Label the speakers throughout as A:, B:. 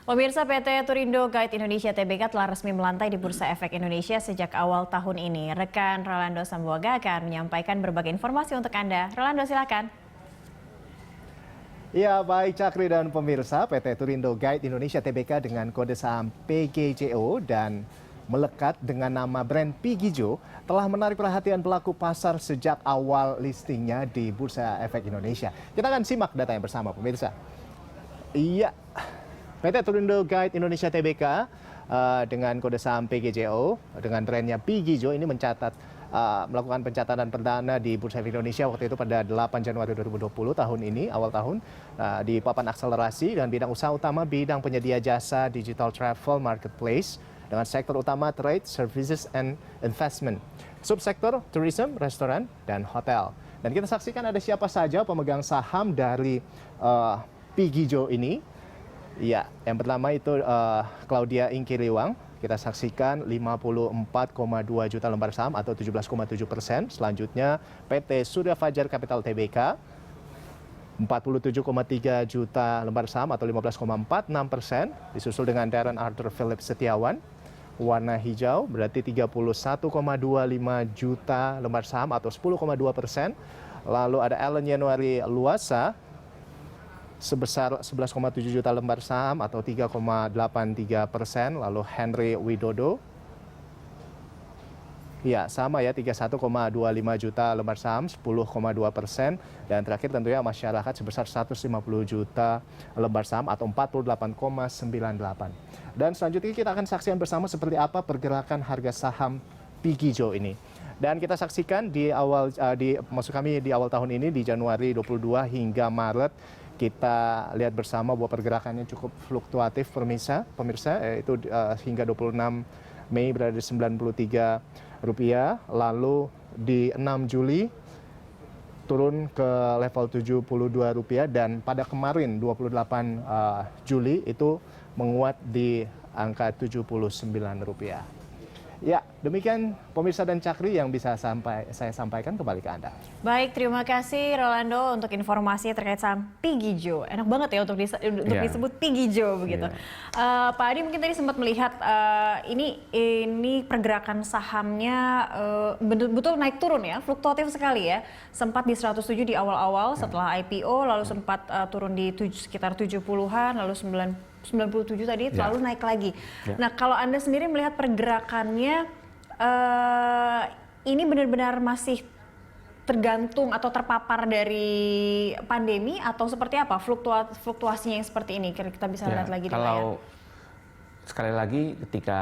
A: Pemirsa, PT Turindo Guide Indonesia Tbk telah resmi melantai di Bursa Efek Indonesia sejak awal tahun ini. Rekan Rolando Sambuaga akan menyampaikan berbagai informasi untuk Anda. Rolando, silakan.
B: Ya, baik Cakri dan pemirsa, PT Turindo Guide Indonesia Tbk dengan kode saham PGJO dan melekat dengan nama brand Pigijo telah menarik perhatian pelaku pasar sejak awal listingnya di Bursa Efek Indonesia. Kita akan simak datanya bersama pemirsa. Iya, PT Turindo Guide Indonesia Tbk dengan kode saham PGJO dengan brandnya Pigijo ini melakukan pencatatan perdana di Bursa Efek Indonesia waktu itu pada 8 Januari 2020 tahun ini, awal tahun, di papan akselerasi dan bidang usaha utama bidang penyedia jasa digital travel marketplace dengan sektor utama trade, services, and investment. Subsektor tourism, restoran, dan hotel. Dan kita saksikan ada siapa saja pemegang saham dari Pigijo ini. Ya, yang pertama itu Claudia Ingkiriwang. Kita saksikan 54,2 juta lembar saham atau 17,7%. Selanjutnya PT Surya Fajar Capital Tbk 47,3 juta lembar saham atau 15,46%. Disusul dengan Darren Arthur Philip Setiawan warna hijau berarti 31,25 juta lembar saham atau 10,2%. Lalu ada Alan Januari Luasa sebesar 11,7 juta lembar saham atau 3,83%. Lalu Henry Widodo, ya sama ya, 31,25 juta lembar saham, 10,2%. Dan terakhir tentunya masyarakat sebesar 150 juta lembar saham atau 48,98%. Dan selanjutnya kita akan saksikan bersama seperti apa pergerakan harga saham Pigijo ini. Dan kita saksikan di awal di awal tahun ini di Januari 22 hingga Maret. Kita lihat bersama bahwa pergerakannya cukup fluktuatif pemirsa, yaitu hingga 26 Mei berada di Rp93, lalu di 6 Juli turun ke level Rp72 dan pada kemarin 28 Juli itu menguat di angka Rp79. Ya, demikian pemirsa dan Cakri yang bisa saya sampaikan kembali ke Anda.
A: Baik, terima kasih Rolando untuk informasi terkait saham Pigijo. Enak banget ya untuk disebut Pigijo begitu. Pak Adi mungkin tadi sempat melihat ini pergerakan sahamnya betul naik turun ya, fluktuatif sekali ya. Sempat di 107 di awal-awal setelah IPO, lalu sempat turun di sekitar 70-an, lalu 97 tadi lalu naik lagi. Nah, kalau Anda sendiri melihat pergerakannya ini benar-benar masih tergantung atau terpapar dari pandemi atau seperti apa fluktuasinya yang seperti ini? Kita bisa lihat lagi di layar.
C: Kalau sekali lagi ketika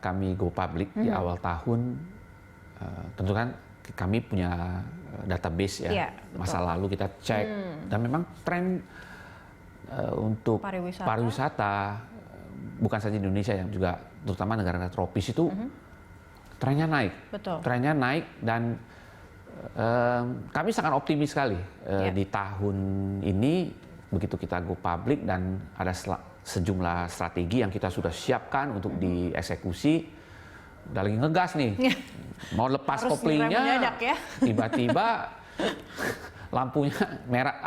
C: kami go public di awal tahun, tentu kan kami punya database ya, masa lalu kita cek dan memang tren untuk pariwisata bukan saja di Indonesia yang juga terutama negara-negara tropis itu trennya naik. Trennya naik dan kami sangat optimis sekali di tahun ini begitu kita go public dan ada sejumlah strategi yang kita sudah siapkan untuk dieksekusi. Udah lagi ngegas nih. Mau lepas koplingnya tiba-tiba lampunya merah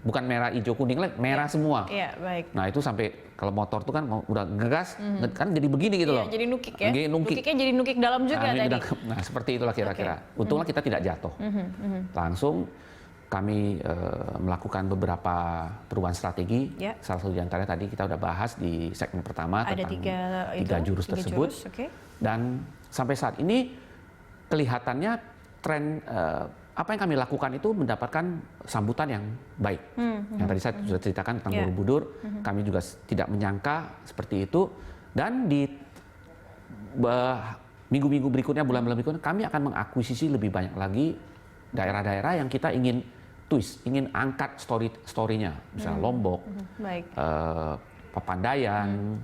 C: bukan merah hijau kuning lagi, merah semua.
A: Iya, baik.
C: Nah itu sampai kalau motor tuh kan udah ngegas, kan jadi begini gitu loh.
A: Jadi nukik ya. Nukiknya jadi nukik dalam juga tadi.
C: Nah seperti itulah kira-kira. Untunglah kita tidak jatuh. Langsung kami melakukan beberapa perubahan strategi. Salah satu di antaranya tadi kita udah bahas di segmen pertama tentang tiga jurus tersebut. Dan sampai saat ini kelihatannya tren apa yang kami lakukan itu mendapatkan sambutan yang baik. Yang tadi saya sudah ceritakan tentang Borobudur, kami juga tidak menyangka seperti itu. Dan di minggu-minggu berikutnya, bulan-bulan berikutnya, kami akan mengakuisisi lebih banyak lagi daerah-daerah yang kita ingin twist, ingin angkat story-nya. Misalnya Lombok, Papandayan,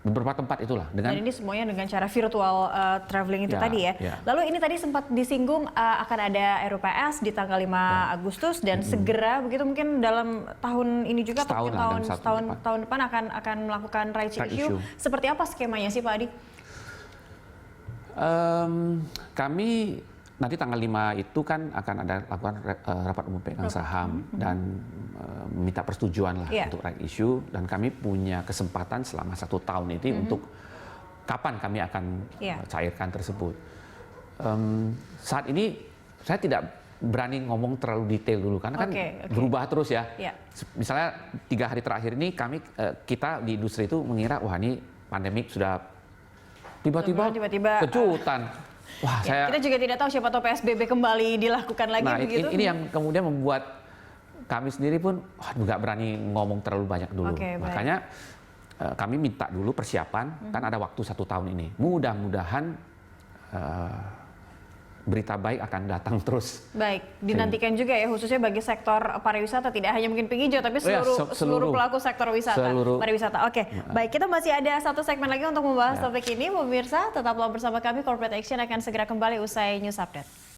C: beberapa tempat itulah. Dan
A: ini semuanya dengan cara virtual traveling itu tadi ya. Lalu ini tadi sempat disinggung akan ada RUPS di tanggal 5 Agustus dan segera begitu mungkin dalam tahun ini juga atau tahun depan akan melakukan rights issue. Seperti apa skemanya sih Pak Adi?
C: Kami nanti tanggal 5 itu kan akan ada lakukan rapat umum pemegang saham dan minta persetujuan lah untuk right issue, dan kami punya kesempatan selama 1 tahun ini untuk kapan kami akan cairkan tersebut. Saat ini saya tidak berani ngomong terlalu detail dulu karena kan berubah terus ya. Misalnya 3 hari terakhir ini kita di industri itu mengira wah ini pandemik sudah tiba-tiba kejutan. Wah,
A: kita juga tidak tahu siapa tahu PSBB kembali dilakukan lagi begitu.
C: Ini yang kemudian membuat kami sendiri pun nggak berani ngomong terlalu banyak dulu. Makanya kami minta dulu persiapan, kan ada waktu 1 tahun ini. Mudah-mudahan berita baik akan datang terus.
A: Baik, dinantikan juga ya khususnya bagi sektor pariwisata, tidak hanya mungkin Pigijo tapi seluruh pelaku sektor wisata, pariwisata. Baik, kita masih ada 1 segmen lagi untuk membahas topik ini. Pemirsa, tetaplah bersama kami. Corporate Action akan segera kembali usai News Update.